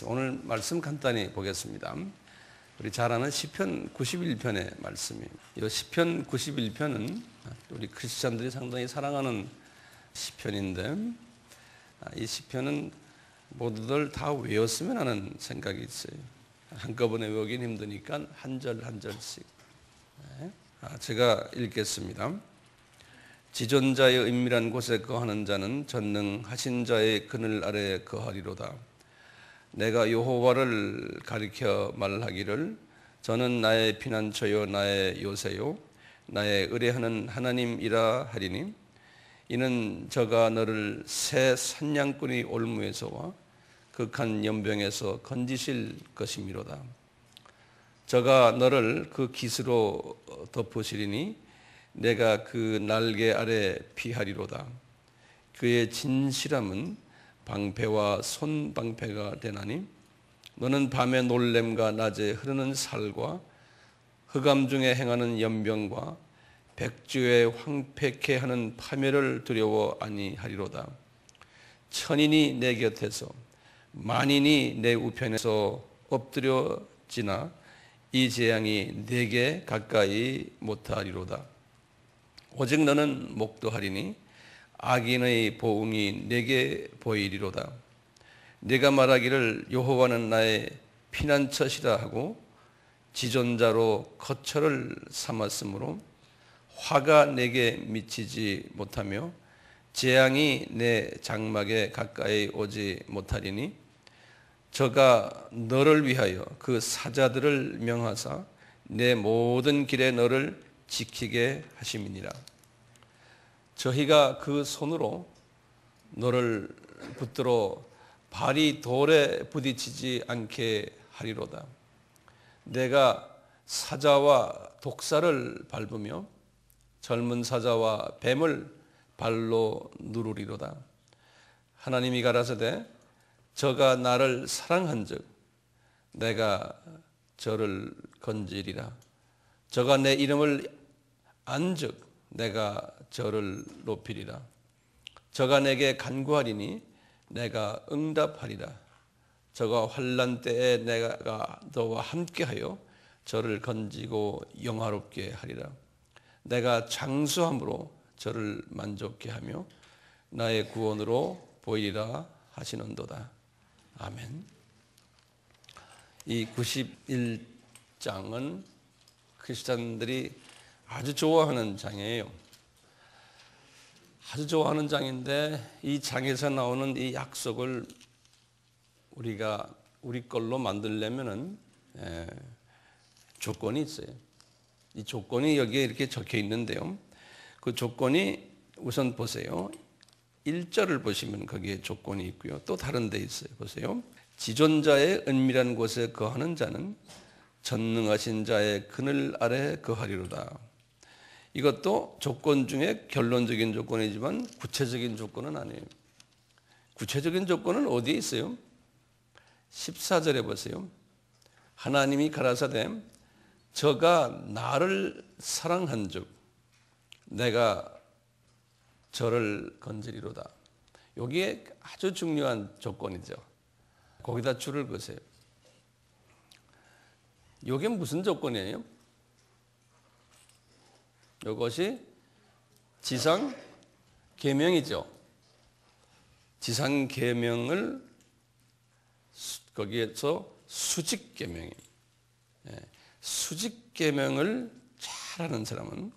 오늘 말씀 간단히 보겠습니다. 우리 잘 아는 시편 91편의 말씀이에요. 이 시편 91편은 우리 크리스찬들이 상당히 사랑하는 시편인데, 이 시편은 모두들 다 외웠으면 하는 생각이 있어요. 한꺼번에 외우긴 힘드니까 한 절 한 절씩. 제가 읽겠습니다. 지존자의 은밀한 곳에 거하는 자는 전능하신 자의 그늘 아래에 거하리로다. 내가 여호와를 가리켜 말하기를 저는 나의 피난처요 나의 요새요 나의 의뢰하는 하나님이라 하리니 이는 저가 너를 새 산양꾼의 올무에서와 극한 연병에서 건지실 것이미로다. 저가 너를 그 깃으로 덮으시리니 내가 그 날개 아래 피하리로다. 그의 진실함은 방패와 손방패가 되나니 너는 밤의 놀램과 낮에 흐르는 살과 흑암 중에 행하는 연병과 백주에 황폐케 하는 파멸을 두려워 아니하리로다. 천인이 내 곁에서 만인이 내 우편에서 엎드려지나 이 재앙이 내게 가까이 못하리로다. 오직 너는 목도하리니 악인의 보응이 내게 보이리로다. 네가 말하기를 여호와는 나의 피난처시라 하고 지존자로 거처를 삼았으므로 화가 내게 미치지 못하며 재앙이 내 장막에 가까이 오지 못하리니 저가 너를 위하여 그 사자들을 명하사 내 모든 길에 너를 지키게 하심이니라. 저희가 그 손으로 너를 붙들어 발이 돌에 부딪히지 않게 하리로다. 내가 사자와 독사를 밟으며 젊은 사자와 뱀을 발로 누르리로다. 하나님이 가라사대 저가 나를 사랑한즉 내가 저를 건지리라. 저가 내 이름을 안즉 내가 저를 높이리라. 저가 내게 간구하리니 내가 응답하리라. 저가 환난 때에 내가 너와 함께하여 저를 건지고 영화롭게 하리라. 내가 장수함으로 저를 만족케 하며 나의 구원으로 보이리라 하시는도다. 아멘. 이 91장은 크리스찬들이 아주 좋아하는 장이에요. 아주 좋아하는 장인데 이 장에서 나오는 이 약속을 우리가 우리 걸로 만들려면은 조건이 있어요. 이 조건이 여기에 이렇게 적혀 있는데요. 그 조건이 우선 보세요. 1절을 보시면 거기에 조건이 있고요. 또 다른 데 있어요. 보세요. 지존자의 은밀한 곳에 거하는 자는 전능하신 자의 그늘 아래 거하리로다. 이것도 조건 중에 결론적인 조건이지만 구체적인 조건은 아니에요. 구체적인 조건은 어디에 있어요? 14절에 보세요. 하나님이 가라사대 저가 나를 사랑한즉 내가 저를 건지리로다. 여기에 아주 중요한 조건이죠. 거기다 줄을 그으세요. 이게 무슨 조건이에요? 이것이 지상 계명이죠. 지상 계명을 거기에서 수직 계명이에요. 수직 계명을 잘하는 사람은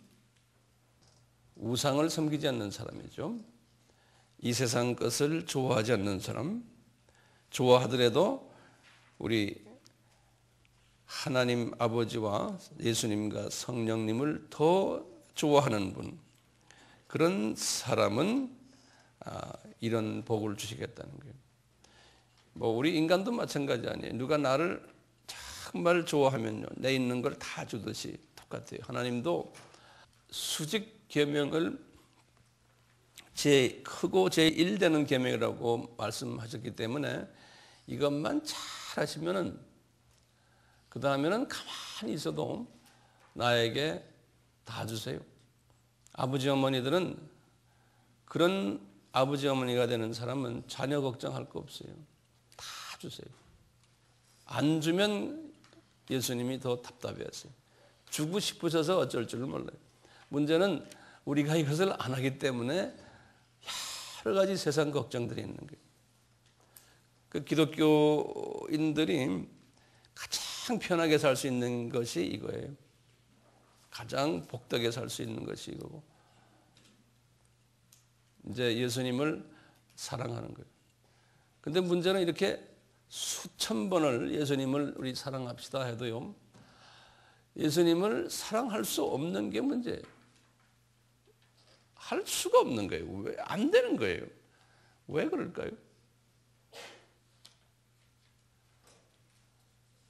우상을 섬기지 않는 사람이죠. 이 세상 것을 좋아하지 않는 사람, 좋아하더라도 우리 하나님 아버지와 예수님과 성령님을 더 좋아하는 분, 그런 사람은 이런 복을 주시겠다는 거예요. 뭐 우리 인간도 마찬가지 아니에요. 누가 나를 정말 좋아하면요, 내 있는 걸 다 주듯이 똑같아요. 하나님도 수직 계명을 제일 크고 제일 1되는 계명이라고 말씀하셨기 때문에 이것만 잘 하시면은 그 다음에는 가만히 있어도 나에게 다 주세요. 아버지 어머니들은 그런 아버지 어머니가 되는 사람은 자녀 걱정할 거 없어요. 다 주세요. 안 주면 예수님이 더 답답해하세요. 주고 싶으셔서 어쩔 줄을 몰라요. 문제는 우리가 이것을 안 하기 때문에 여러 가지 세상 걱정들이 있는 거예요. 그 기독교인들이 가장 편하게 살 수 있는 것이 이거예요. 가장 복되게 살 수 있는 것이 이거고, 이제 예수님을 사랑하는 거예요. 근데 문제는 이렇게 수천 번을 예수님을 우리 사랑합시다 해도요, 예수님을 사랑할 수 없는 게 문제예요. 할 수가 없는 거예요. 왜 안 되는 거예요? 왜 그럴까요?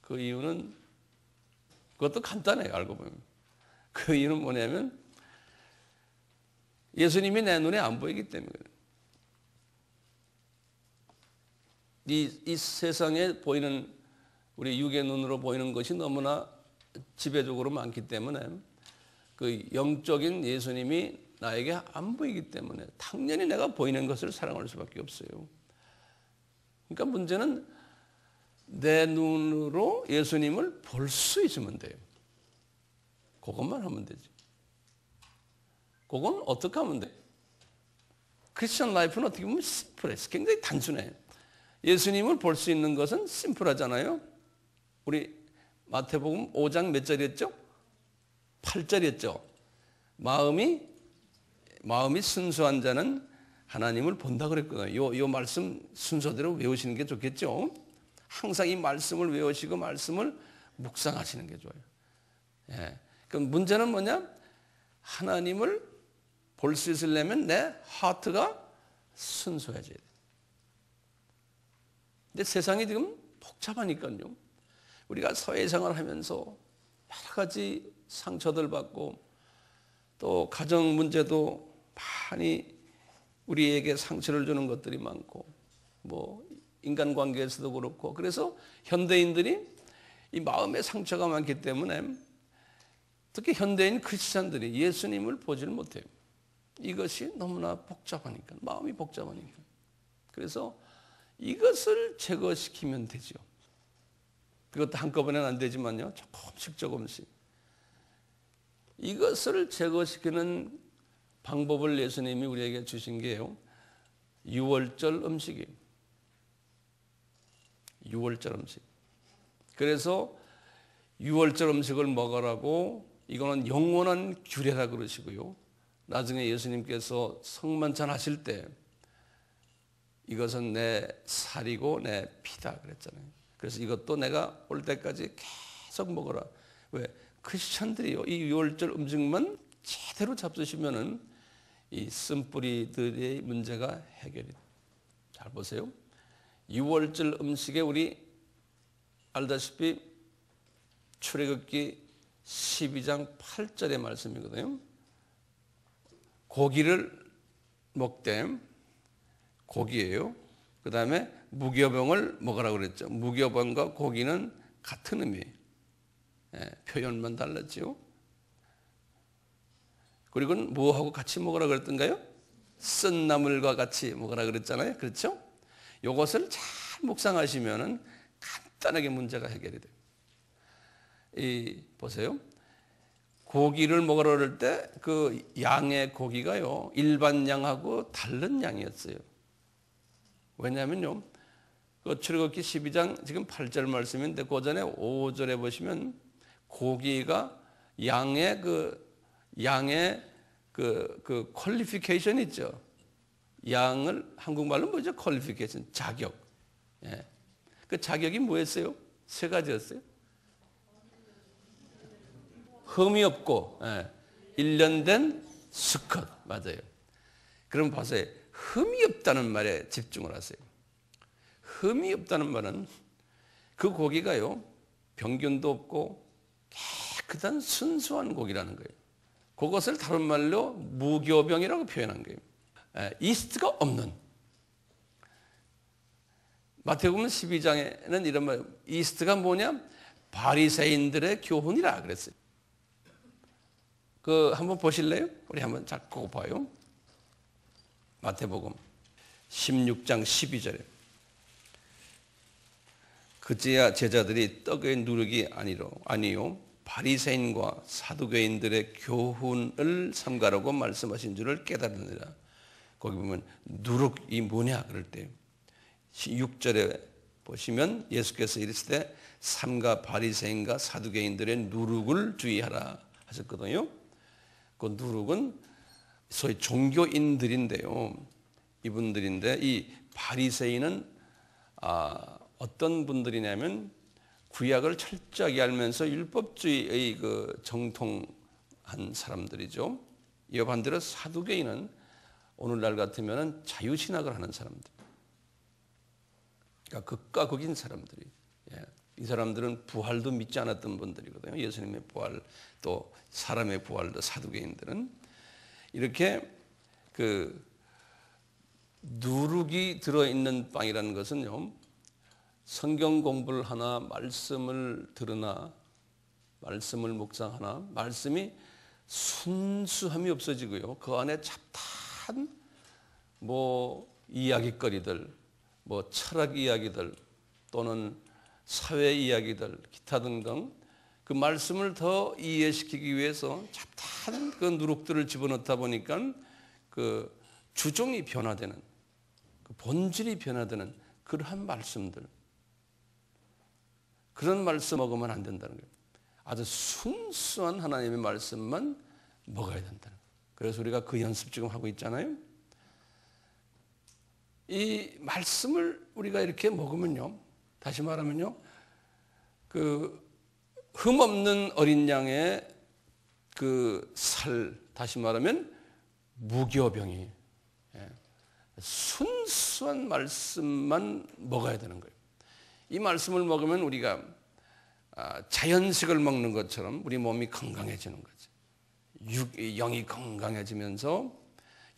그 이유는 그것도 간단해요. 알고 보면 그 이유는 뭐냐면 예수님이 내 눈에 안 보이기 때문에 그래요. 이 세상에 보이는 우리 육의 눈으로 보이는 것이 너무나 지배적으로 많기 때문에 그 영적인 예수님이 나에게 안 보이기 때문에 당연히 내가 보이는 것을 사랑할 수밖에 없어요. 그러니까 문제는 내 눈으로 예수님을 볼 수 있으면 돼요. 그것만 하면 되지. 그건 어떻게 하면 돼? 크리스천 라이프는 어떻게 보면 심플해. 굉장히 단순해. 예수님을 볼 수 있는 것은 심플하잖아요. 우리 마태복음 5장 몇 절이었죠? 8절이었죠. 마음이 순수한 자는 하나님을 본다 그랬거든요. 요 말씀 순서대로 외우시는 게 좋겠죠. 항상 이 말씀을 외우시고 말씀을 묵상하시는 게 좋아요. 예. 그럼 문제는 뭐냐? 하나님을 볼 수 있으려면 내 하트가 순수해져야 돼. 근데 세상이 지금 복잡하니까요. 우리가 사회생활을 하면서 여러 가지 상처들 받고 또 가정 문제도 많이 우리에게 상처를 주는 것들이 많고 뭐 인간관계에서도 그렇고, 그래서 현대인들이 이 마음의 상처가 많기 때문에 특히 현대인 크리스찬들이 예수님을 보지를 못해요. 이것이 너무나 복잡하니까, 마음이 복잡하니까. 그래서 이것을 제거시키면 되죠. 그것도 한꺼번에는 안 되지만요, 조금씩 이것을 제거시키는 방법을 예수님이 우리에게 주신 게요, 유월절 음식이에요. 유월절 음식. 그래서 유월절 음식을 먹으라고, 이거는 영원한 규례라 그러시고요, 나중에 예수님께서 성만찬 하실 때 이것은 내 살이고 내 피다 그랬잖아요. 그래서 이것도 내가 올 때까지 계속 먹어라. 왜? 크리스천들이요, 이 유월절 음식만 제대로 잡수시면은 이 쓴뿌리들의 문제가 해결이 돼요. 잘 보세요. 유월절 음식에 우리 알다시피 출애굽기 12장 8절의 말씀이거든요. 고기를 먹되, 고기예요. 그 다음에 무교병을 먹으라고 그랬죠. 무교병과 고기는 같은 의미예요. 예, 표현만 달랐죠. 그리고 뭐하고 같이 먹으라고 그랬던가요? 쓴 나물과 같이 먹으라고 그랬잖아요. 그렇죠? 이것을 잘 묵상하시면은 간단하게 문제가 해결이 돼요. 보세요. 고기를 먹으라 그럴 때 그 양의 고기가요, 일반 양하고 다른 양이었어요. 왜냐하면요, 그 출애굽기 12장 지금 8절 말씀인데 그 전에 5절에 보시면 고기가 양의 그 퀄리피케이션 있죠. 양을 한국말로 뭐죠? 퀄리피케이션, 자격. 예. 그 자격이 뭐였어요? 세 가지였어요. 흠이 없고, 예, 1년 된 수컷. 맞아요. 그럼 보세요. 흠이 없다는 말에 집중을 하세요. 흠이 없다는 말은 그 고기가요, 병균도 없고 깨끗한 순수한 고기라는 거예요. 그것을 다른 말로 무교병이라고 표현한 거예요. 이스트가 없는. 마태복음 12장에는 이런 말, 이스트가 뭐냐? 바리새인들의 교훈이라 그랬어요. 그 한번 보실래요? 우리 한번 잡고 봐요. 마태복음 16장 12절에 그제야 제자들이 떡의 누룩이 아니요 바리새인과 사두개인들의 교훈을 삼가라고 말씀하신 줄을 깨달으니라. 거기 보면 누룩이 뭐냐 그럴 때 6절에 보시면 예수께서 이르시되 삼가 바리새인과 사두개인들의 누룩을 주의하라 하셨거든요. 그 누룩은 소위 종교인들인데요. 이분들인데 이 바리새인은 어떤 분들이냐면 구약을 철저하게 알면서 율법주의의 그 정통한 사람들이죠. 이와 반대로 사두개인은 오늘날 같으면 자유신학을 하는 사람들. 그러니까 극과 극인 사람들이. 이 사람들은 부활도 믿지 않았던 분들이거든요. 예수님의 부활, 또 사람의 부활도 사두개인들은. 이렇게 그 누룩이 들어있는 빵이라는 것은요, 성경 공부를 하나, 말씀을 들으나, 말씀을 묵상하나, 말씀이 순수함이 없어지고요, 그 안에 잡다한 이야기거리들, 철학 이야기들 또는 사회 이야기들, 기타 등등 그 말씀을 더 이해시키기 위해서 잡다한 그 누룩들을 집어넣다 보니까 그 주종이 변화되는, 그 본질이 변화되는 그러한 말씀들, 그런 말씀 먹으면 안 된다는 거예요. 아주 순수한 하나님의 말씀만 먹어야 된다는 거예요. 그래서 우리가 그 연습 지금 하고 있잖아요. 이 말씀을 우리가 이렇게 먹으면요, 다시 말하면요, 그 흠없는 어린 양의 그 살, 다시 말하면 무교병이, 순수한 말씀만 먹어야 되는 거예요. 이 말씀을 먹으면 우리가 자연식을 먹는 것처럼 우리 몸이 건강해지는 거죠. 영이 건강해지면서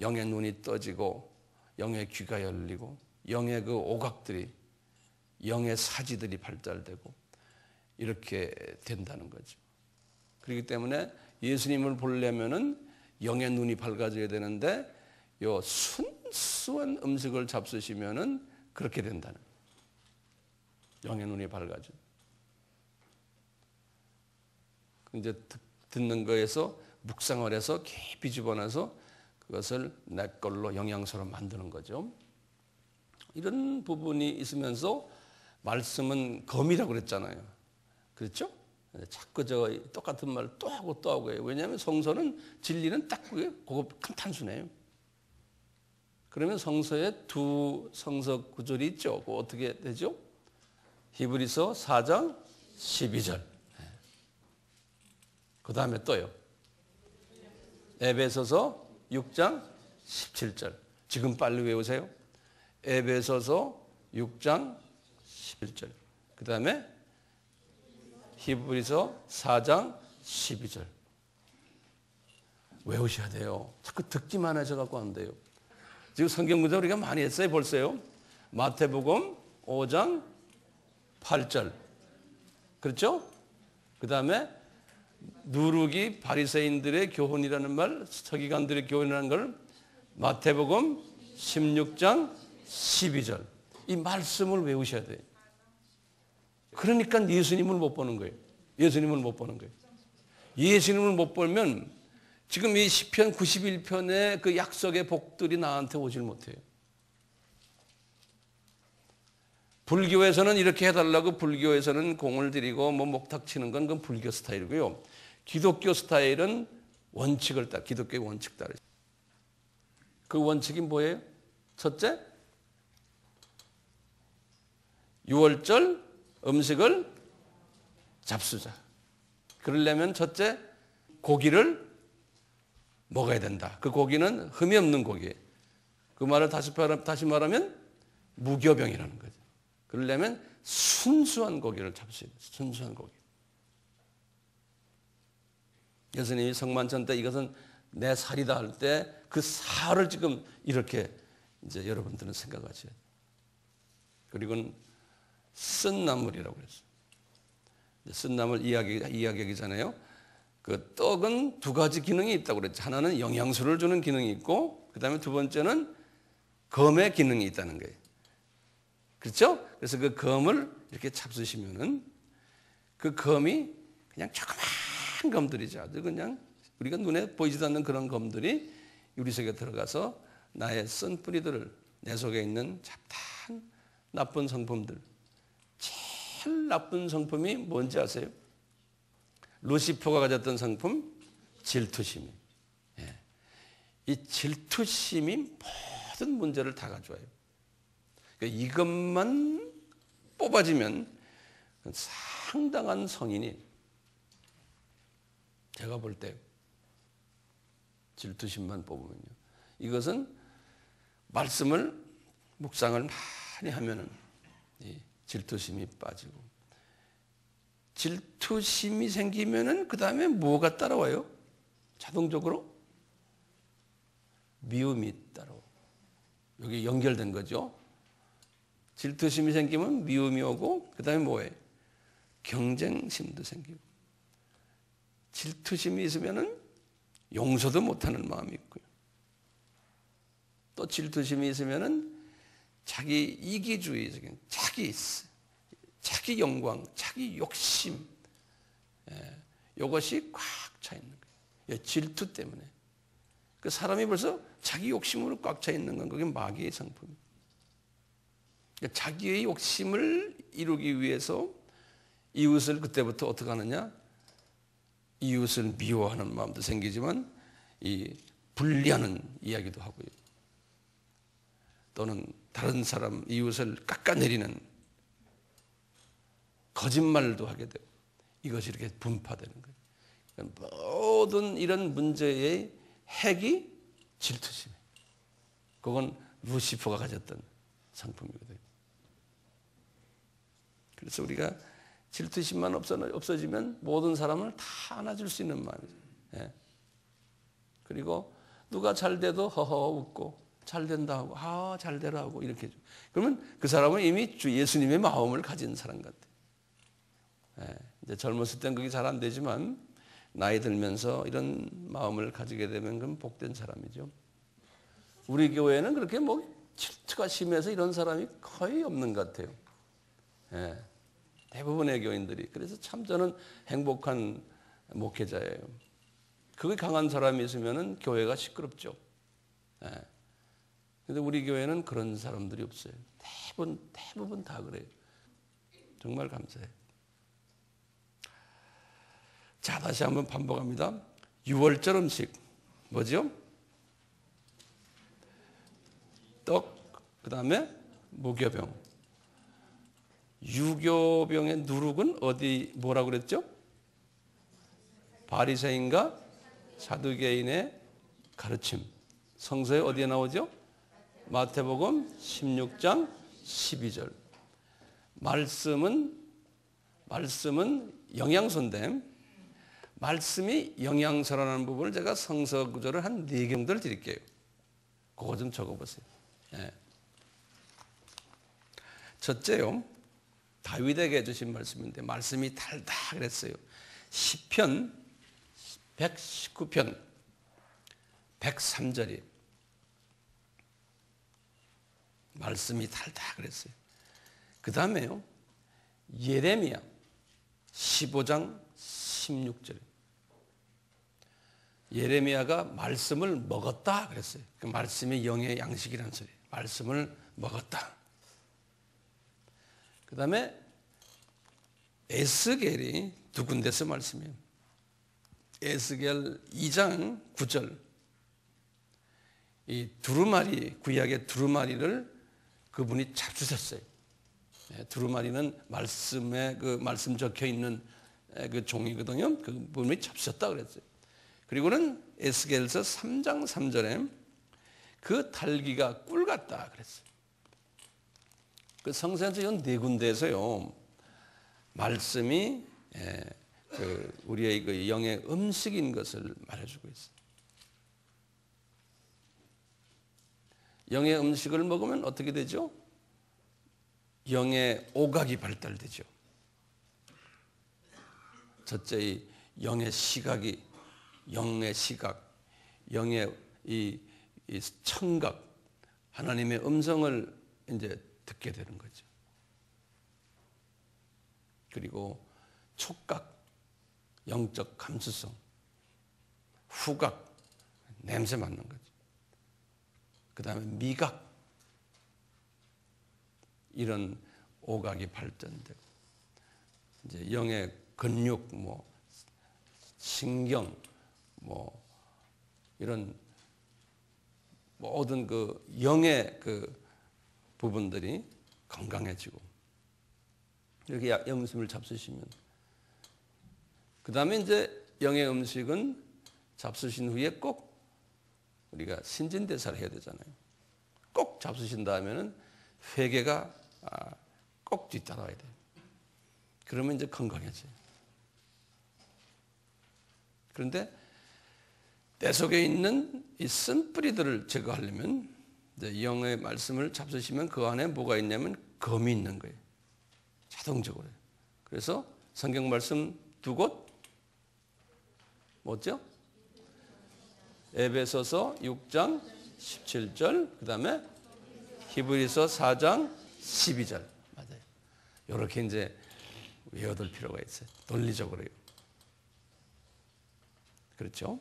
영의 눈이 떠지고 영의 귀가 열리고 영의 그 오각들이, 영의 사지들이 발달되고 이렇게 된다는 거죠. 그렇기 때문에 예수님을 보려면은 영의 눈이 밝아져야 되는데 요 순수한 음식을 잡수시면은 그렇게 된다는 거예요. 영의 눈이 밝아져. 이제 듣는 거에서 묵상을 해서 깊이 집어넣어서 그것을 내 걸로 영양소로 만드는 거죠. 이런 부분이 있으면서 말씀은 검이라고 그랬잖아요. 그렇죠? 자꾸 똑같은 말 또 하고 또 하고 해요. 왜냐하면 성서는 진리는 딱 그게 단순해요. 그러면 성서에 두 성서 구절이 있죠. 그거 어떻게 되죠? 히브리서 4장 12절. 그 다음에 또요. 에베소서 6장 17절. 지금 빨리 외우세요. 에베소서 6장 11절. 그 다음에 히브리서 4장 12절. 외우셔야 돼요. 자꾸 듣기만 하셔갖고 안 돼요. 지금 성경 문제 우리가 많이 했어요. 벌써요. 마태복음 5장 8절. 그렇죠? 그 다음에 누룩이 바리새인들의 교훈이라는 말, 서기관들의 교훈이라는 걸 마태복음 16장 12절. 이 말씀을 외우셔야 돼요. 그러니까 예수님을 못 보는 거예요. 예수님을 못 보는 거예요. 예수님을 못 보면 지금 이 시편 91편의 그 약속의 복들이 나한테 오질 못해요. 불교에서는 이렇게 해달라고, 불교에서는 공을 들이고 목탁 치는 건 그건 불교 스타일이고요. 기독교 스타일은 원칙을 따라, 기독교의 원칙 따라. 그 원칙이 뭐예요? 첫째, 6월절 음식을 잡수자. 그러려면 첫째, 고기를 먹어야 된다. 그 고기는 흠이 없는 고기. 그 말을 다시 말하면 무교병이라는 거죠. 그러려면 순수한 고기를 잡수야 돼요. 순수한 고기. 예수님이 성만찬 때 이것은 내 살이다 할 때 그 살을 지금 이렇게 이제 여러분들은 생각하셔야 돼요. 그리고는 쓴 나물이라고 그랬어요. 쓴 나물 이야기하기 전에요. 그 떡은 두 가지 기능이 있다고 그랬죠. 하나는 영양소를 주는 기능이 있고, 그 다음에 두 번째는 검의 기능이 있다는 거예요. 그렇죠? 그래서 그 검을 이렇게 잡수시면은 그 검이 그냥 조그만 검들이죠. 아주 그냥 우리가 눈에 보이지도 않는 그런 검들이 우리 속에 들어가서 나의 쓴뿌리들을 내 속에 있는 잡다한 나쁜 성품들, 제일 나쁜 성품이 뭔지 아세요? 루시퍼가 가졌던 성품, 질투심이. 예. 이 질투심이 모든 문제를 다 가져와요. 그러니까 이것만 뽑아지면 상당한 성인이, 제가 볼 때 질투심만 뽑으면요, 이것은 말씀을 묵상을 많이 하면은 이 질투심이 빠지고, 질투심이 생기면은 그 다음에 뭐가 따라와요? 자동적으로 미움이 따라와요. 여기 연결된 거죠. 질투심이 생기면 미움이 오고, 그 다음에 뭐예요? 경쟁심도 생기고. 질투심이 있으면은 용서도 못하는 마음이 있고요. 또 질투심이 있으면은 자기 이기주의적인, 자기 영광, 자기 욕심, 이것이 꽉 차 있는 거예요. 질투 때문에. 그 사람이 벌써 자기 욕심으로 꽉 차 있는 건 그게 마귀의 성품이에요. 그러니까 자기의 욕심을 이루기 위해서 이웃을 그때부터 어떻게 하느냐? 이웃을 미워하는 마음도 생기지만 이 분리하는 이야기도 하고요. 또는 다른 사람 이웃을 깎아내리는 거짓말도 하게 되고, 이것이 이렇게 분파되는 거예요. 그러니까 모든 이런 문제의 핵이 질투심이에요. 그건 루시퍼가 가졌던 상품이거든요. 그래서 우리가 질투심만 없어지면 모든 사람을 다 안아줄 수 있는 마음이죠. 예. 그리고 누가 잘 돼도 허허 웃고, 잘 된다 하고, 잘 되라 하고, 이렇게 해줘. 그러면 그 사람은 이미 주 예수님의 마음을 가진 사람 같아요. 예. 이제 젊었을 땐 그게 잘 안 되지만, 나이 들면서 이런 마음을 가지게 되면 그건 복된 사람이죠. 우리 교회는 그렇게 뭐 질투가 심해서 이런 사람이 거의 없는 것 같아요. 예. 대부분의 교인들이. 그래서 참 저는 행복한 목회자예요. 그게 강한 사람이 있으면 교회가 시끄럽죠. 그런데 우리 교회는 그런 사람들이 없어요. 대부분 다 그래요. 정말 감사해요. 자, 다시 한번 반복합니다. 6월절 음식 뭐죠? 떡, 그 다음에 무교병. 유교병의 누룩은 어디 뭐라고 그랬죠? 바리새인과 사두개인의 가르침. 성서에 어디에 나오죠? 마태복음 16장 12절. 말씀은 영양소인데, 말씀이 영양소라는 부분을 제가 성서 구절을 한 4개 정도를 드릴게요. 그거 좀 적어보세요. 예. 첫째요, 다윗에게 주신 말씀인데, 말씀이 달다 그랬어요. 시편 119편 103절이 말씀이 달다 그랬어요. 그 다음에요, 예레미야 15장 16절. 예레미야가 말씀을 먹었다 그랬어요. 그 말씀이 영의 양식이라는 소리예요. 말씀을 먹었다. 그 다음에 에스겔이 두 군데서 말씀이에요. 에스겔 2장 9절. 이 두루마리, 구약의 두루마리를 그분이 잡수셨어요. 두루마리는 말씀에 그 말씀 적혀 있는 그 종이거든요. 그분이 잡수셨다 그랬어요. 그리고는 에스겔서 3장 3절에 그 달기가 꿀 같다 그랬어요. 그 성서에서 이런 4군데에서요, 말씀이 우리의 그 영의 음식인 것을 말해주고 있어요. 영의 음식을 먹으면 어떻게 되죠? 영의 오각이 발달되죠. 첫째, 이 영의 시각이, 영의 시각, 영의 이 청각, 하나님의 음성을 이제 듣게 되는 거죠. 그리고 촉각, 영적 감수성, 후각, 냄새 맡는 거죠. 그 다음에 미각, 이런 오각이 발전되고, 이제 영의 근육, 신경, 이런 모든 그 영의 그 부분들이 건강해지고, 이렇게 영의 음식을 잡수시면, 그 다음에 이제 영의 음식은 잡수신 후에 꼭 우리가 신진대사를 해야 되잖아요. 꼭 잡수신 다음에는 회개가 꼭 뒤따라와야 돼요. 그러면 이제 건강해져요. 그런데 내 속에 있는 이 쓴뿌리들을 제거하려면, 이제 영의 말씀을 잡수시면 그 안에 뭐가 있냐면 검이 있는 거예요. 자동적으로. 그래서 성경 말씀 두 곳, 뭐죠? 에베소서 6장 17절, 그 다음에 히브리서 4장 12절. 맞아요. 이렇게 이제 외워둘 필요가 있어요. 논리적으로요. 그렇죠?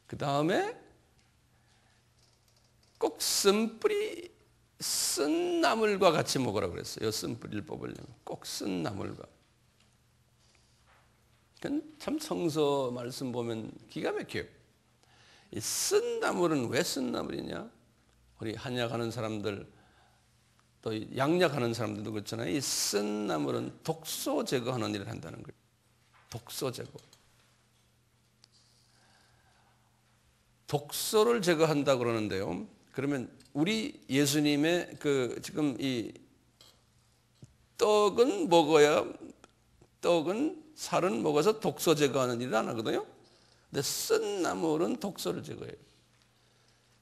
그 다음에 꼭 쓴뿌리, 쓴 나물과 같이 먹으라고 그랬어요. 쓴뿌리를 뽑으려면 꼭 쓴 나물과. 참 성서 말씀 보면 기가 막혀요. 이 쓴 나물은 왜 쓴 나물이냐? 우리 한약하는 사람들, 또 양약하는 사람들도 그렇잖아요. 이 쓴 나물은 독소 제거하는 일을 한다는 거예요. 독소 제거. 독소를 제거한다 그러는데요. 그러면 우리 예수님의 그 지금 이 떡은 먹어야, 떡은 살은 먹어서 독소 제거하는 일을 안 하거든요. 근데 쓴 나물은 독소를 제거해요.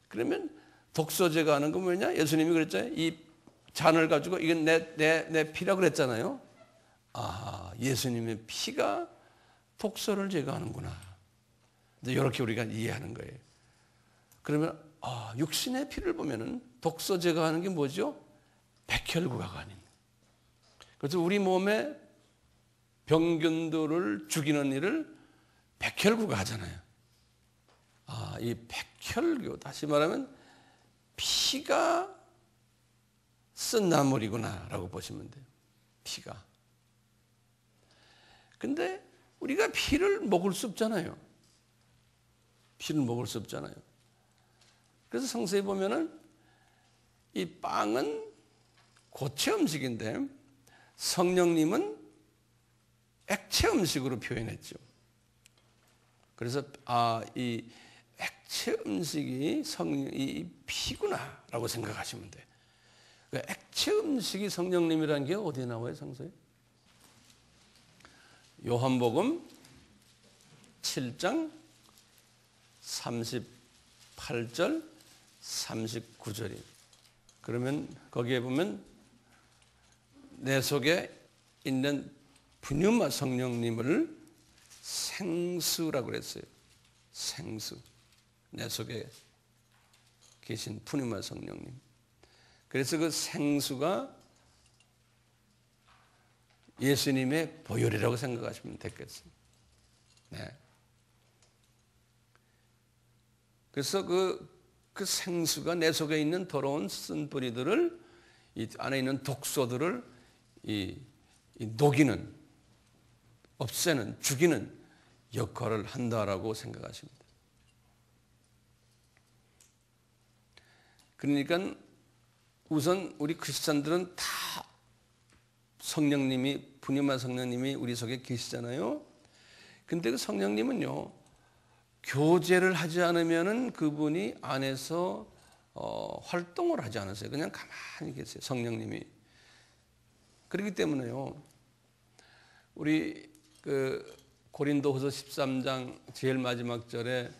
그러면 독소 제거하는 건 뭐냐? 예수님이 그랬잖아요. 이 잔을 가지고 이건 내 피라고 그랬잖아요. 아, 예수님의 피가 독소를 제거하는구나. 이제 이렇게 우리가 이해하는 거예요. 그러면 육신의 피를 보면은 독소 제거하는 게 뭐죠? 백혈구가 아닌. 그래서 우리 몸에 병균들을 죽이는 일을 백혈구가 하잖아요. 이 백혈구, 다시 말하면 피가 쓴 나물이구나라고 보시면 돼요. 피가. 근데 우리가 피를 먹을 수 없잖아요. 피를 먹을 수 없잖아요. 그래서 성서에 보면은 이 빵은 고체 음식인데 성령님은 액체 음식으로 표현했죠. 그래서 이 액체 음식이 이 피구나라고 생각하시면 돼요. 그러니까 액체 음식이 성령님이라는 게 어디에 나와요, 성서에? 요한복음 7장 38절 39절이. 그러면 거기에 보면 내 속에 있는 푸뉴마 성령님을 생수라고 그랬어요. 생수. 내 속에 계신 푸뉴마 성령님. 그래서 그 생수가 예수님의 보혈이라고 생각하시면 됐겠어요. 네. 그래서 그 생수가 내 속에 있는 더러운 쓴뿌리들을, 이 안에 있는 독소들을 이 녹이는, 없애는, 죽이는 역할을 한다라고 생각하십니다. 그러니까 우선 우리 크리스찬들은 다 성령님이, 푸뉴마 성령님이 우리 속에 계시잖아요. 근데 그 성령님은요, 교제를 하지 않으면은 그분이 안에서 활동을 하지 않으세요. 그냥 가만히 계세요, 성령님이. 그렇기 때문에요, 우리 그 고린도후서 13장 제일 마지막 절에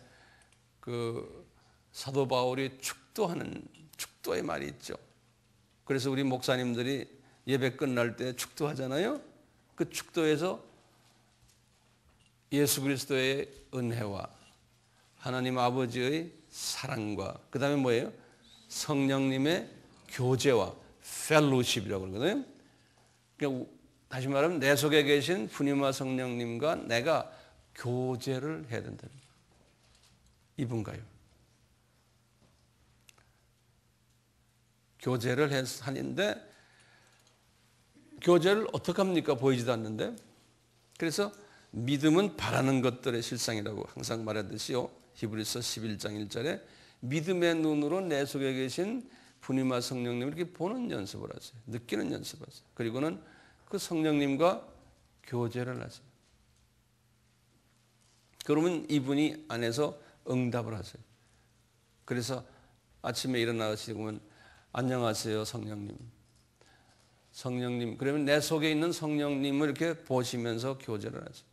그 사도 바울이 축도의 말이 있죠. 그래서 우리 목사님들이 예배 끝날 때 축도하잖아요. 그 축도에서 예수 그리스도의 은혜와 하나님 아버지의 사랑과 그 다음에 뭐예요? 성령님의 교제와 펠로십이라고 그러거든요. 그러니까 다시 말하면 내 속에 계신 분이와 성령님과 내가 교제를 해야 된다는 거예요. 이분가요? 교제를 하는데 교제를 어떻게 합니까? 보이지도 않는데. 그래서 믿음은 바라는 것들의 실상이라고 항상 말하듯이요. 히브리서 11장 1절에 믿음의 눈으로 내 속에 계신 분이와 성령님을 이렇게 보는 연습을 하세요. 느끼는 연습을 하세요. 그리고는 그 성령님과 교제를 하세요. 그러면 이분이 안에서 응답을 하세요. 그래서 아침에 일어나시면 안녕하세요 성령님. 성령님. 그러면 내 속에 있는 성령님을 이렇게 보시면서 교제를 하세요.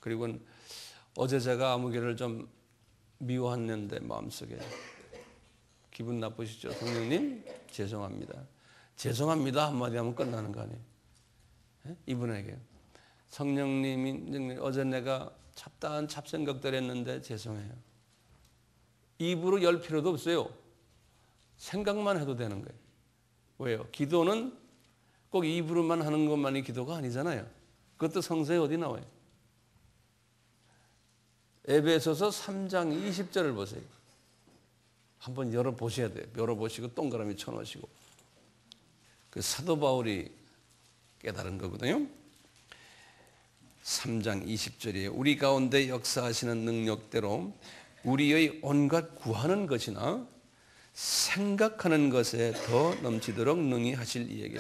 그리고 어제 제가 아무개를 좀 미워했는데 마음속에 기분 나쁘시죠? 성령님 죄송합니다. 죄송합니다 한마디 하면 끝나는 거 아니에요? 이분에게 성령님이 어제 내가 잡다한 잡생각들 했는데 죄송해요. 입으로 열 필요도 없어요. 생각만 해도 되는 거예요. 왜요? 기도는 꼭 입으로만 하는 것만이 기도가 아니잖아요. 그것도 성서에 어디 나와요? 에베소서 3장 20절을 보세요. 한번 열어보셔야 돼요. 열어보시고 동그라미 쳐놓으시고. 그 사도 바울이 깨달은 거거든요. 3장 20절이에요. 우리 가운데 역사하시는 능력대로 우리의 온갖 구하는 것이나 생각하는 것에 더 넘치도록 능히 하실 이에게.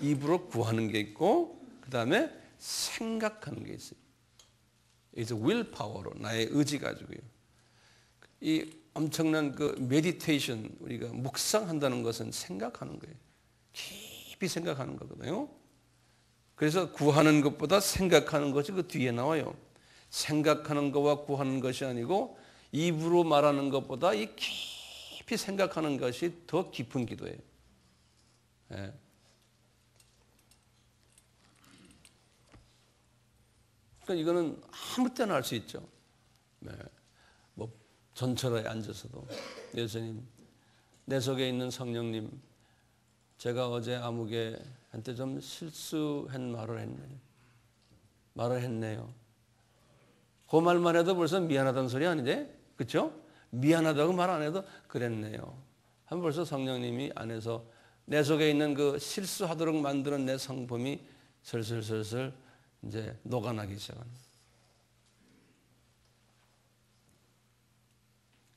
입으로 구하는 게 있고 그 다음에 생각하는 게 있어요. 이제 willpower로 나의 의지 가지고요. 이 엄청난 그 메디테이션 우리가 묵상한다는 것은 생각하는 거예요. 깊이 생각하는 거거든요. 그래서 구하는 것보다 생각하는 것이 그 뒤에 나와요. 생각하는 것과 구하는 것이 아니고 입으로 말하는 것보다 이 깊이 생각하는 것이 더 깊은 기도예요. 예. 그러니까 이거는 아무 때나 할 수 있죠. 네. 뭐 전철에 앉아서도 예수님, 내 속에 있는 성령님, 제가 어제 아무개한테 좀 실수한 말을 했네요. 그 말만 해도 벌써 미안하다는 소리 아니지? 그렇죠? 미안하다고 말 안 해도 그랬네요. 하면 벌써 성령님이 안에서 내 속에 있는 그 실수하도록 만드는 내 성품이 슬슬슬슬 이제 녹아나기 시작하는 거예요.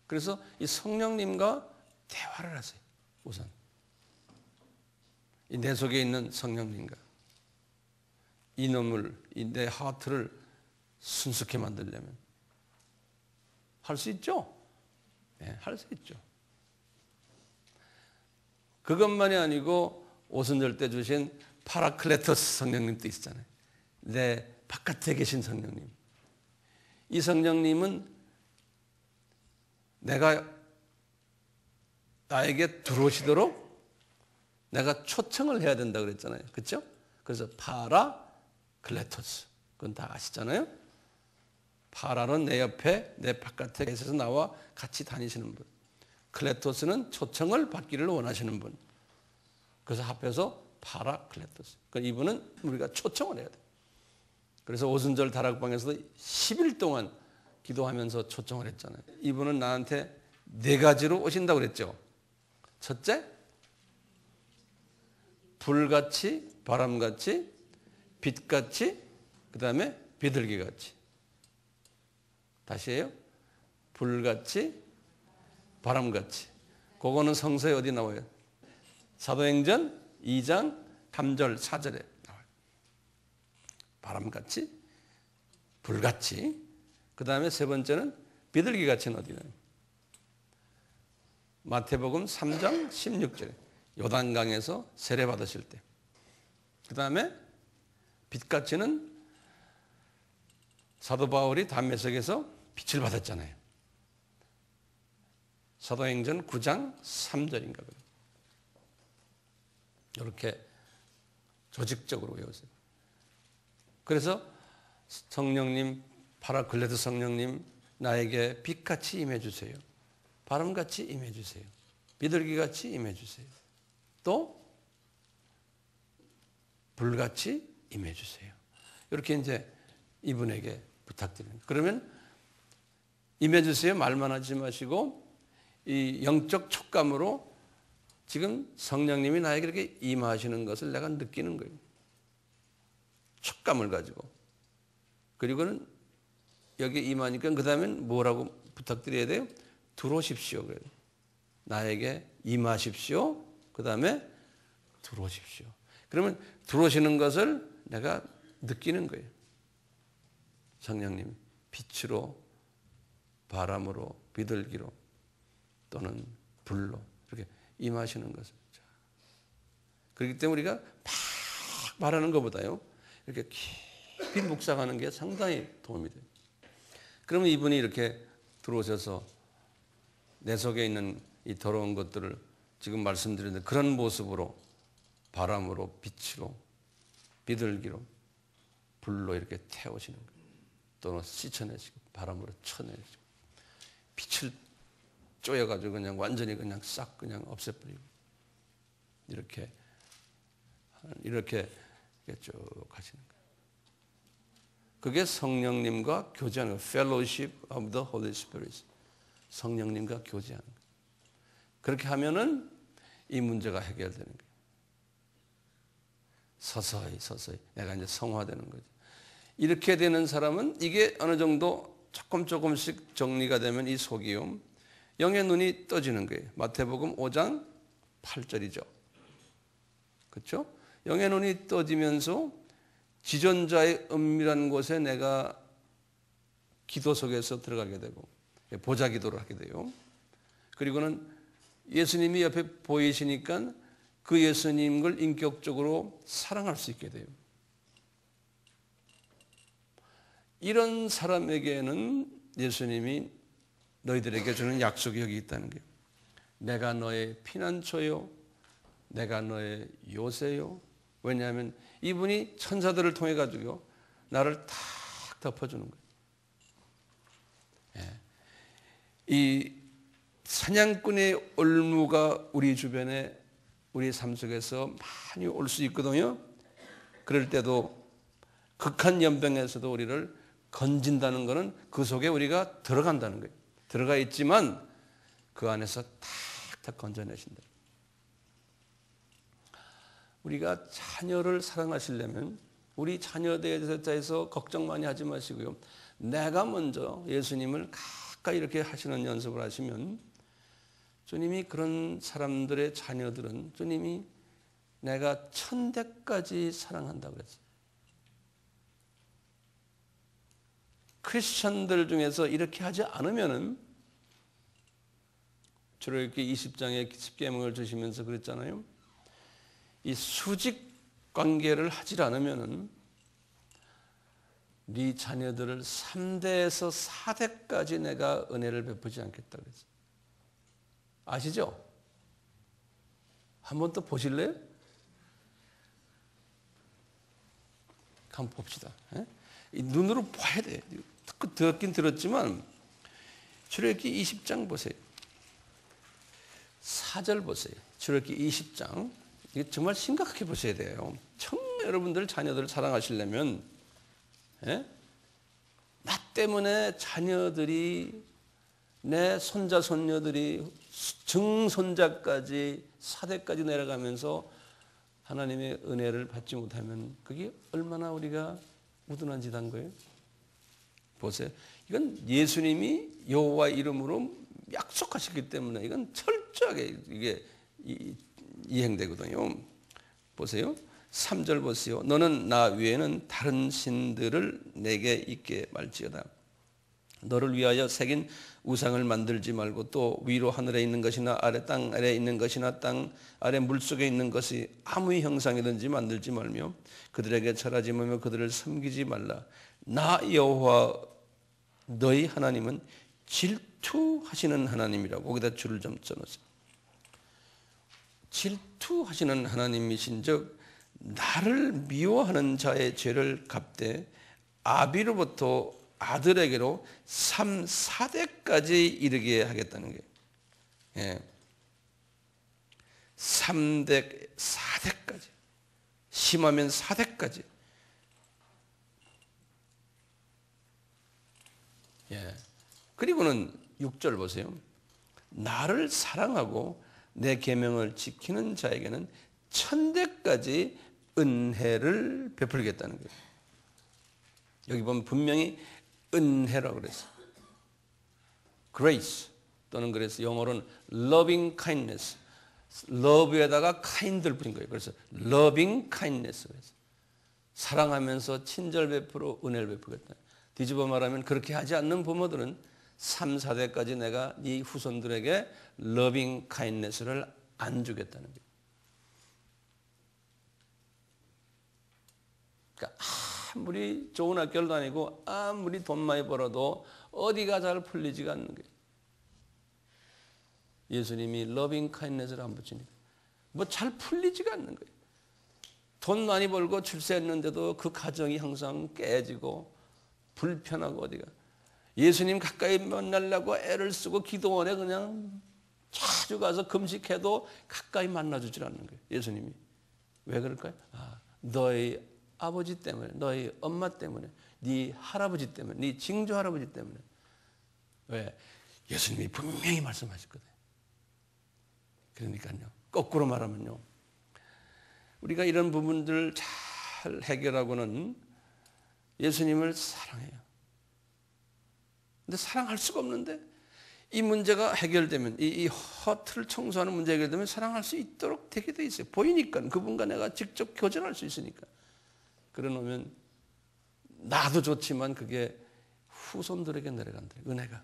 그래서 이 성령님과 대화를 하세요. 우선 이 내 속에 있는 성령님과 이놈을 내 하트를 순수케 만들려면 할 수 있죠. 네, 할 수 있죠. 그것만이 아니고 오순절 때 주신 파라클레토스 성령님도 있잖아요. 내 바깥에 계신 성령님. 이 성령님은 내가 나에게 들어오시도록 내가 초청을 해야 된다고 그랬잖아요. 그렇죠? 그래서 파라클레토스. 그건 다 아시잖아요. 파라는 내 옆에 내 바깥에 계셔서 나와 같이 다니시는 분. 클레토스는 초청을 받기를 원하시는 분. 그래서 합해서 파라클레토스. 그러니까 이분은 우리가 초청을 해야 돼. 그래서 오순절 다락방에서도 10일 동안 기도하면서 초청을 했잖아요. 이분은 나한테 4가지로 오신다고 그랬죠. 첫째, 불같이, 바람같이, 빛같이, 그 다음에 비둘기같이. 다시 해요. 불같이, 바람같이. 그거는 성서에 어디 나와요? 사도행전 2장 3절 4절에 나와요. 바람같이, 불같이. 그 다음에 세 번째는 비둘기같이는 어디 나와요? 마태복음 3장 16절에 요단강에서 세례 받으실 때. 그 다음에 빛같이는 사도 바울이 담메색에서 빛을 받았잖아요. 사도행전 9장 3절인가 그래요. 이렇게 조직적으로 외우세요. 그래서 성령님, 파라클레토 성령님, 나에게 빛같이 임해주세요. 바람같이 임해주세요. 비둘기같이 임해주세요. 또 불같이 임해 주세요. 이렇게 이제 이분에게 부탁드립니다. 그러면 임해 주세요 말만 하지 마시고 이 영적 촉감으로 지금 성령님이 나에게 이렇게 임하시는 것을 내가 느끼는 거예요. 촉감을 가지고. 그리고는 여기 임하니까 그 다음엔 뭐라고 부탁드려야 돼요? 들어오십시오. 그래요. 나에게 임하십시오. 그 다음에 들어오십시오. 그러면 들어오시는 것을 내가 느끼는 거예요. 성령님이 빛으로, 바람으로, 비둘기로 또는 불로 이렇게 임하시는 것을. 그렇기 때문에 우리가 막 말하는 것보다요, 이렇게 깊이 묵상하는 게 상당히 도움이 돼요. 그러면 이분이 이렇게 들어오셔서 내 속에 있는 이 더러운 것들을 지금 말씀드렸는데 그런 모습으로 바람으로, 빛으로, 비둘기로, 불로 이렇게 태우시는 거예요. 또는 씻어내시고 바람으로 쳐내시고 빛을 쪼여가지고 그냥 완전히 그냥 싹 그냥 없애버리고 이렇게 쭉 하시는 거예요. 그게 성령님과 교제하는 거예요. Fellowship of the Holy Spirit. 성령님과 교제하는 거예요. 그렇게 하면은 이 문제가 해결되는 거예요. 서서히 내가 이제 성화되는 거죠. 이렇게 되는 사람은 이게 어느 정도 조금씩 정리가 되면 이 속이요, 영의 눈이 떠지는 거예요. 마태복음 5장 8절이죠. 그렇죠? 영의 눈이 떠지면서 지존자의 은밀한 곳에 내가 기도 속에서 들어가게 되고 보좌 기도를 하게 돼요. 그리고는 예수님이 옆에 보이시니까 그 예수님을 인격적으로 사랑할 수 있게 돼요. 이런 사람에게는 예수님이 너희들에게 주는 약속이 여기 있다는 거예요. 내가 너의 피난처요, 내가 너의 요새요. 왜냐하면 이분이 천사들을 통해 가지고 나를 탁 덮어주는 거예요. 이 사냥꾼의 올무가 우리 주변에 우리 삶 속에서 많이 올 수 있거든요. 그럴 때도 극한 연병에서도 우리를 건진다는 것은 그 속에 우리가 들어간다는 거예요. 들어가 있지만 그 안에서 탁탁 건져내신다. 우리가 자녀를 사랑하시려면 우리 자녀에 대해서 걱정 많이 하지 마시고요. 내가 먼저 예수님을 가까이 이렇게 하시는 연습을 하시면 주님이 그런 사람들의 자녀들은 주님이 내가 천대까지 사랑한다고 그랬어요. 크리스천들 중에서 이렇게 하지 않으면은 출애굽기 20장에 10계명을 주시면서 그랬잖아요. 이 수직 관계를 하지 않으면은 네 자녀들을 3대에서 4대까지 내가 은혜를 베푸지 않겠다 그랬어요. 아시죠? 한번 또 보실래요? 한번 봅시다. 이 눈으로 봐야 돼. 듣긴 들었지만 출애굽기 20장 보세요. 4절 보세요. 출애굽기 20장. 이게 정말 심각하게 보셔야 돼요. 정말 여러분들 자녀들을 사랑하시려면 나 때문에 자녀들이 내 손자 손녀들이 증손자까지 4대까지 내려가면서 하나님의 은혜를 받지 못하면 그게 얼마나 우리가 우둔한 짓 한 거예요? 보세요. 이건 예수님이 여호와 이름으로 약속하셨기 때문에 이건 철저하게 이게 이행되거든요. 보세요. 3절 보세요. 너는 나 외에는 다른 신들을 내게 있게 말지어다. 너를 위하여 새긴 우상을 만들지 말고 또 위로 하늘에 있는 것이나 아래 땅 아래에 있는 것이나 땅 아래 물속에 있는 것이 아무의 형상이든지 만들지 말며 그들에게 절하지 말며 그들을 섬기지 말라. 나 여호와 너희 하나님은 질투하시는 하나님이라고 거기다 줄을 좀 써놓으세요. 질투하시는 하나님이신즉 나를 미워하는 자의 죄를 갚되 아비로부터 아들에게로 3, 4대까지 이르게 하겠다는 거예요. 예. 3대, 4대까지. 심하면 4대까지. 예. 그리고는 6절 보세요. 나를 사랑하고 내 계명을 지키는 자에게는 1000대까지 은혜를 베풀겠다는 거예요. 여기 보면 분명히 은혜라고 그랬어요. grace 또는 그래서 영어로는 loving kindness. love에다가 kind를 붙인 거예요. 그래서 loving kindness. 그래서 사랑하면서 친절 베풀어 은혜를 베푸겠다. 뒤집어 말하면 그렇게 하지 않는 부모들은 3, 4대까지 내가 네 후손들에게 loving kindness를 안 주겠다는 거예요. 그러니까 아무리 좋은 학교를 다니고 아무리 돈 많이 벌어도 어디가 잘 풀리지가 않는 거예요. 예수님이 loving kindness를 안 붙이니까 뭐 잘 풀리지가 않는 거예요. 돈 많이 벌고 출세했는데도 그 가정이 항상 깨지고 불편하고 어디가. 예수님 가까이 만나려고 애를 쓰고 기도원에 그냥 자주 가서 금식해도 가까이 만나주질 않는 거예요. 예수님이. 왜 그럴까요? 너희 아버지 때문에, 너희 엄마 때문에, 네 할아버지 때문에, 네 징조 할아버지 때문에. 왜? 예수님이 분명히 말씀하셨거든요. 그러니까요. 거꾸로 말하면요. 우리가 이런 부분들 잘 해결하고는 예수님을 사랑해요. 근데 사랑할 수가 없는데 이 문제가 해결되면 이 허트를 청소하는 문제가 해결되면 사랑할 수 있도록 되게 돼 있어요. 보이니까 그분과 내가 직접 교제할 수 있으니까. 그러놓으면 나도 좋지만 그게 후손들에게 내려간다. 은혜가.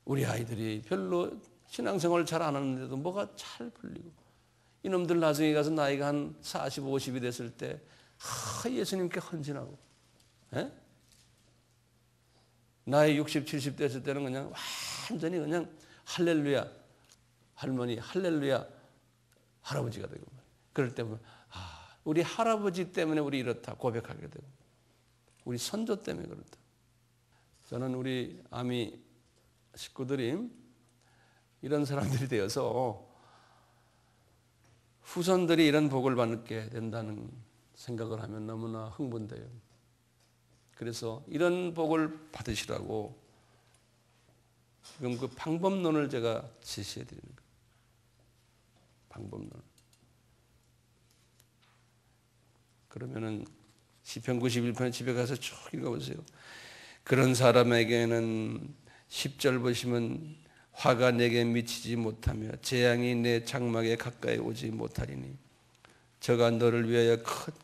우리 아이들이 별로 신앙생활을 잘 안 하는데도 뭐가 잘 풀리고 이놈들 나중에 가서 나이가 한 40, 50이 됐을 때 예수님께 헌신하고 나이 60, 70 됐을 때는 그냥 완전히 그냥 할렐루야 할머니, 할렐루야 할아버지가 되고 그럴 때 보면 우리 할아버지 때문에 우리 이렇다 고백하게 되고 우리 선조 때문에 그렇다. 저는 우리 아미 식구들이 이런 사람들이 되어서 후손들이 이런 복을 받게 된다는 생각을 하면 너무나 흥분돼요. 그래서 이런 복을 받으시라고 지금 그 방법론을 제가 제시해 드리는 거예요. 방법론. 그러면은 시편 91편 집에 가서 쭉 읽어보세요. 그런 사람에게는 10절 보시면 화가 내게 미치지 못하며 재앙이 내 장막에 가까이 오지 못하리니 저가 너를 위하여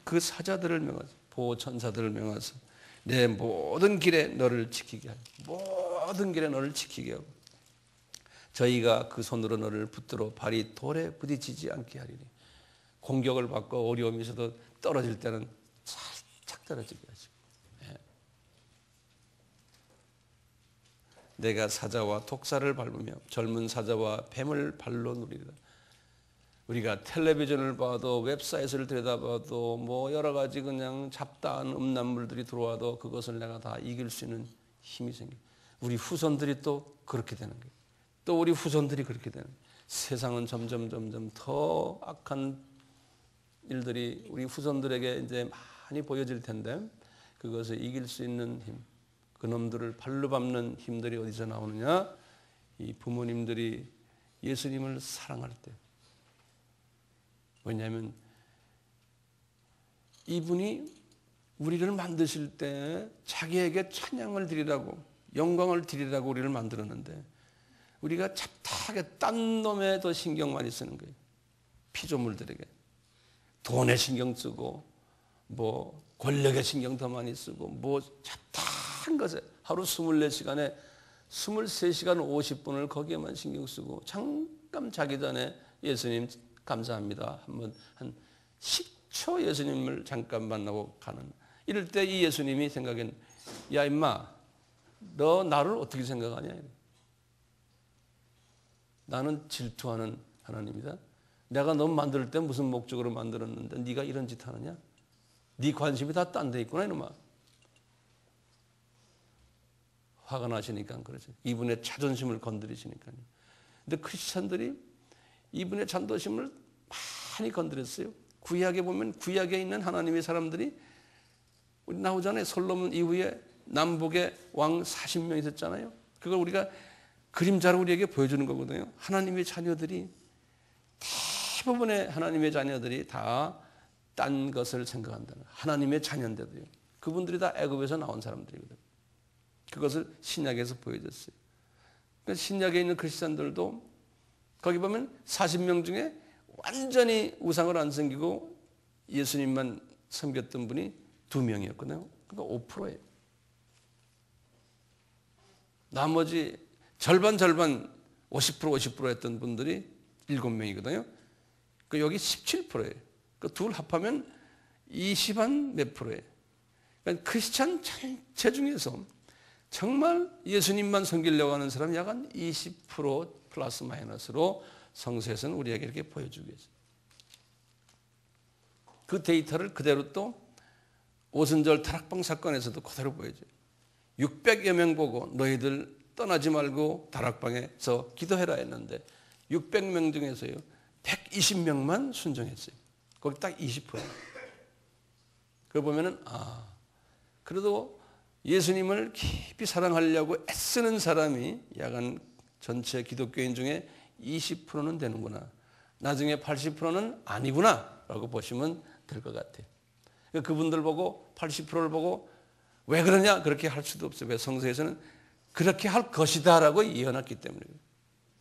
그 사자들을 명하사 보호천사들을 명하사 내 모든 길에 너를 지키게 하고 모든 길에 너를 지키게 하고 저희가 그 손으로 너를 붙들어 발이 돌에 부딪히지 않게 하리니 공격을 받고 어려움이 있어도 떨어질 때는 살짝 떨어지게 하시고 내가 사자와 독사를 밟으며 젊은 사자와 뱀을 발로 누리리라. 우리가 텔레비전을 봐도 웹사이트를 들여다봐도 뭐 여러 가지 그냥 잡다한 음란물들이 들어와도 그것을 내가 다 이길 수 있는 힘이 생겨. 우리 후손들이 또 그렇게 되는 거예요. 또 우리 후손들이 그렇게 되는 거예요. 세상은 점점 더 악한 일들이 우리 후손들에게 이제 많이 보여질 텐데 그것을 이길 수 있는 힘. 그놈들을 발로 밟는 힘들이 어디서 나오느냐? 이 부모님들이 예수님을 사랑할 때. 왜냐하면 이분이 우리를 만드실 때 자기에게 찬양을 드리라고 영광을 드리라고 우리를 만들었는데 우리가 잡다하게 딴 놈에 더 신경 많이 쓰는 거예요. 피조물들에게. 돈에 신경 쓰고 뭐 권력에 신경 더 많이 쓰고 뭐 잡다한 것에 하루 24시간에 23시간 50분을 거기에만 신경 쓰고 잠깐 자기 전에 예수님 감사합니다. 한번 한 10초 예수님을 잠깐 만나고 가는. 이럴 때 이 예수님이 생각엔 야 임마 너 나를 어떻게 생각하냐. 나는 질투하는 하나님이다. 내가 너 만들 때 무슨 목적으로 만들었는데 네가 이런 짓 하느냐. 네 관심이 다 딴 데 있구나 이놈아. 화가 나시니까 그러죠. 이분의 자존심을 건드리시니까요. 근데 크리스찬들이 이분의 자존심을 많이 건드렸어요. 구약에 보면 구약에 있는 하나님의 사람들이 우리 나오잖아요. 솔로몬 이후에 남북에 왕 40명 있었잖아요. 그걸 우리가 그림자로 우리에게 보여주는 거거든요. 하나님의 자녀들이 대부분의 하나님의 자녀들이 다 딴 것을 생각한다는 하나님의 자녀인데도요. 그분들이 다 애굽에서 나온 사람들이거든요. 그것을 신약에서 보여줬어요. 그러니까 신약에 있는 크리스찬들도 거기 보면 40명 중에 완전히 우상을 안 섬기고 예수님만 섬겼던 분이 2명이었거든요. 그러니까 5%예요. 나머지 절반 50% 했던 분들이 7명이거든요. 그 여기 17%예요. 그 둘 합하면 20한 몇 프로예요. 그러니까 크리스찬 전체 중에서 정말 예수님만 섬기려고 하는 사람이 약 한 20% 플러스 마이너스로 성서에서는 우리에게 이렇게 보여주고 있어요. 그 데이터를 그대로 또 오순절 다락방 사건에서도 그대로 보여줘요. 600여 명 보고 너희들 떠나지 말고 다락방에서 기도해라 했는데 600명 중에서요 120명만 순종했어요. 거기 딱 20%예요. 그걸 보면은 그래도 예수님을 깊이 사랑하려고 애쓰는 사람이 약간 전체 기독교인 중에 20%는 되는구나. 나중에 80%는 아니구나 라고 보시면 될 것 같아요. 그분들 보고 80%를 보고 왜 그러냐 그렇게 할 수도 없어요. 왜 성서에서는 그렇게 할 것이다 라고 예언했기 때문에.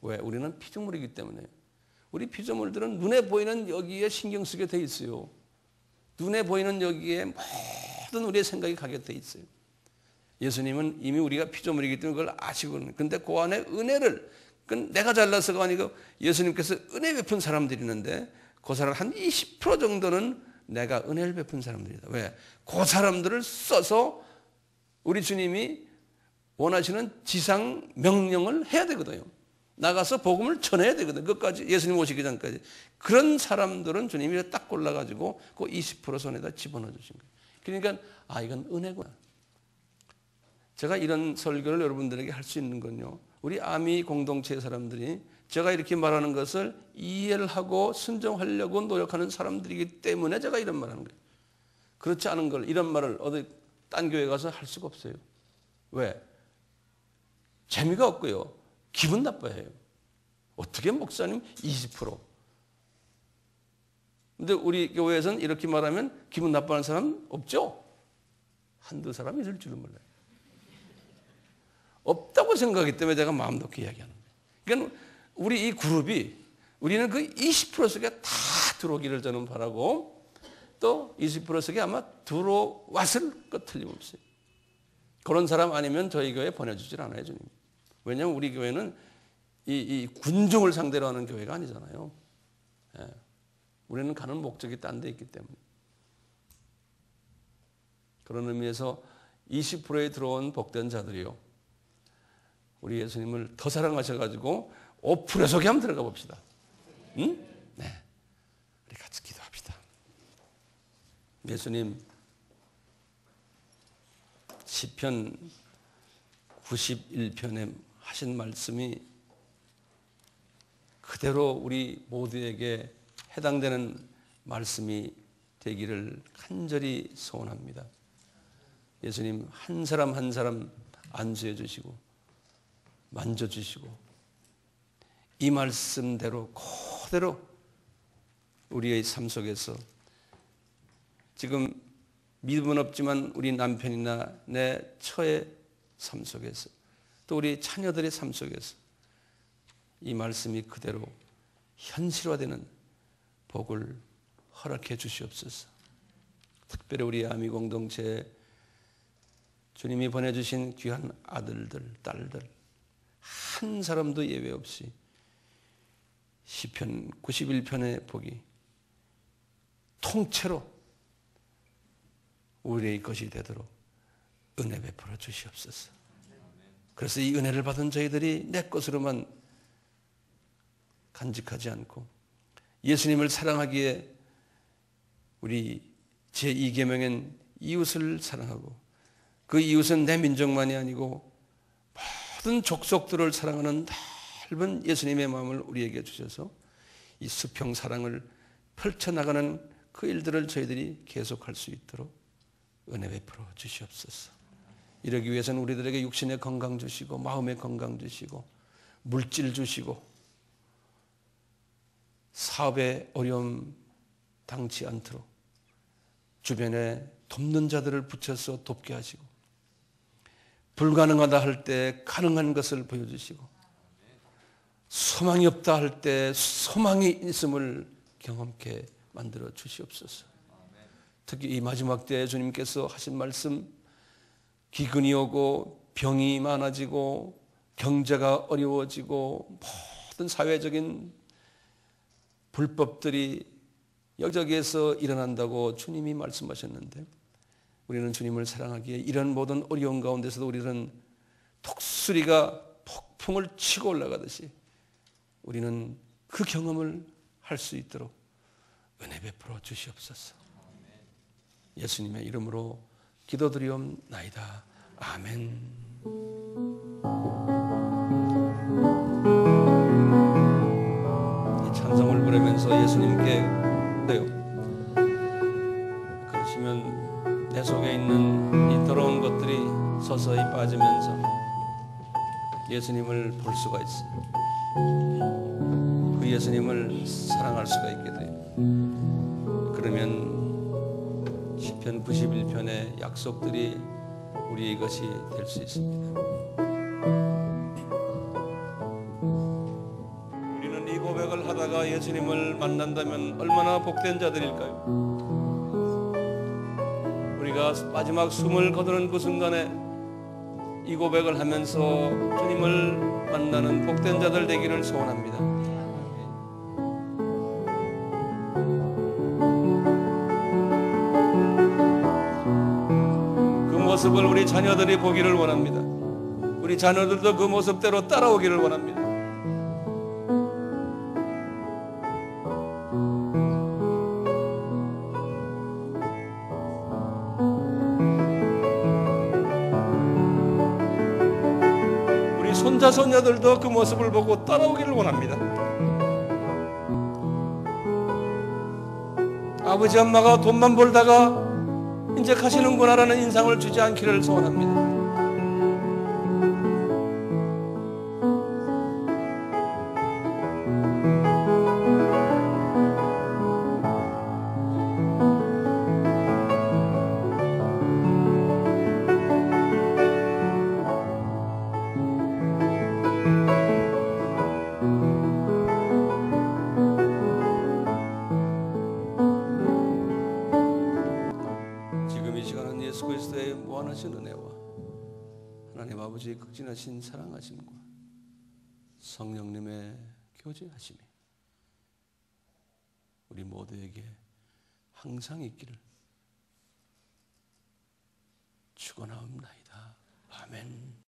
왜? 우리는 피조물이기 때문에. 우리 피조물들은 눈에 보이는 여기에 신경 쓰게 돼 있어요. 눈에 보이는 여기에 모든 우리의 생각이 가게 돼 있어요. 예수님은 이미 우리가 피조물이기 때문에 그걸 아시거든요. 근데 그 안에 은혜를, 그건 내가 잘나서가 아니고 예수님께서 은혜 베푼 사람들이 있는데 그 사람 한 20% 정도는 내가 은혜를 베푼 사람들이다. 왜? 그 사람들을 써서 우리 주님이 원하시는 지상 명령을 해야 되거든요. 나가서 복음을 전해야 되거든요. 그것까지 예수님 오시기 전까지. 그런 사람들은 주님이 딱 골라가지고 그 20% 손에다 집어넣어 주신 거예요. 그러니까 이건 은혜구나. 제가 이런 설교를 여러분들에게 할 수 있는 건요. 우리 아미 공동체 사람들이 제가 이렇게 말하는 것을 이해를 하고 순종하려고 노력하는 사람들이기 때문에 제가 이런 말을 하는 거예요. 그렇지 않은 걸 이런 말을 어디 딴 교회 가서 할 수가 없어요. 왜? 재미가 없고요. 기분 나빠해요. 어떻게 목사님 20%? 근데 우리 교회에서는 이렇게 말하면 기분 나빠하는 사람 없죠? 한두 사람 있을 줄은 몰라요. 없다고 생각하기 때문에 제가 마음 놓고 이야기하는 거예요. 그러니까 우리 이 그룹이 우리는 그 20% 속에 다 들어오기를 저는 바라고 또 20% 속에 아마 들어왔을 것 틀림없어요. 그런 사람 아니면 저희 교회에 보내주질 않아요, 주님. 왜냐하면 우리 교회는 이 군중을 상대로 하는 교회가 아니잖아요. 예. 우리는 가는 목적이 딴 데 있기 때문에. 그런 의미에서 20%에 들어온 복된 자들이요. 우리 예수님을 더 사랑하셔가지고 5% 속에 한번 들어가 봅시다. 응? 네. 우리 같이 기도합시다. 예수님, 시편 91편에 하신 말씀이 그대로 우리 모두에게 해당되는 말씀이 되기를 간절히 소원합니다. 예수님 한 사람 한 사람 안수해 주시고 만져주시고 이 말씀대로 그대로 우리의 삶 속에서 지금 믿음은 없지만 우리 남편이나 내 처의 삶 속에서 또 우리 자녀들의 삶 속에서 이 말씀이 그대로 현실화되는 복을 허락해 주시옵소서. 특별히 우리 아미 공동체에 주님이 보내주신 귀한 아들들, 딸들 한 사람도 예외 없이 시편 91편의 복이 통째로 우리의 것이 되도록 은혜 베풀어 주시옵소서. 그래서 이 은혜를 받은 저희들이 내 것으로만 간직하지 않고 예수님을 사랑하기에 우리 제2계명인 이웃을 사랑하고 그 이웃은 내 민족만이 아니고 모든 족속들을 사랑하는 넓은 예수님의 마음을 우리에게 주셔서 이 수평 사랑을 펼쳐나가는 그 일들을 저희들이 계속할 수 있도록 은혜 베풀어 주시옵소서. 이러기 위해서는 우리들에게 육신의 건강 주시고 마음의 건강 주시고 물질 주시고 사업에 어려움 당치 않도록 주변에 돕는 자들을 붙여서 돕게 하시고 불가능하다 할 때 가능한 것을 보여주시고 소망이 없다 할 때 소망이 있음을 경험케 만들어 주시옵소서. 특히 이 마지막 때에 주님께서 하신 말씀, 기근이 오고 병이 많아지고 경제가 어려워지고 모든 사회적인 불법들이 여기저기에서 일어난다고 주님이 말씀하셨는데 우리는 주님을 사랑하기에 이런 모든 어려운 가운데서도 우리는 독수리가 폭풍을 치고 올라가듯이 우리는 그 경험을 할 수 있도록 은혜 베풀어 주시옵소서. 예수님의 이름으로 기도드리옵나이다. 아멘. 이 찬송을 부르면서 예수님께 그러시면 내 속에 있는 이 더러운 것들이 서서히 빠지면서 예수님을 볼 수가 있어요. 그 예수님을 사랑할 수가 있게 돼요. 그러면 시편 91편의 약속들이 우리의 것이 될 수 있습니다. 우리는 이 고백을 하다가 예수님을 만난다면 얼마나 복된 자들일까요? 우리가 마지막 숨을 거두는 그 순간에 이 고백을 하면서 주님을 만나는 복된 자들 되기를 소원합니다. 그 모습을 우리 자녀들이 보기를 원합니다. 우리 자녀들도 그 모습대로 따라오기를 원합니다. 손자 손녀들도 그 모습을 보고 따라오기를 원합니다. 아버지 엄마가 돈만 벌다가 이제 가시는구나라는 인상을 주지 않기를 소원합니다. 예수 그리스도의 무한하신 은혜와 하나님 아버지의 극진하신 사랑하심과 성령님의 교제하심이 우리 모두에게 항상 있기를 축원하옵나이다. 아멘.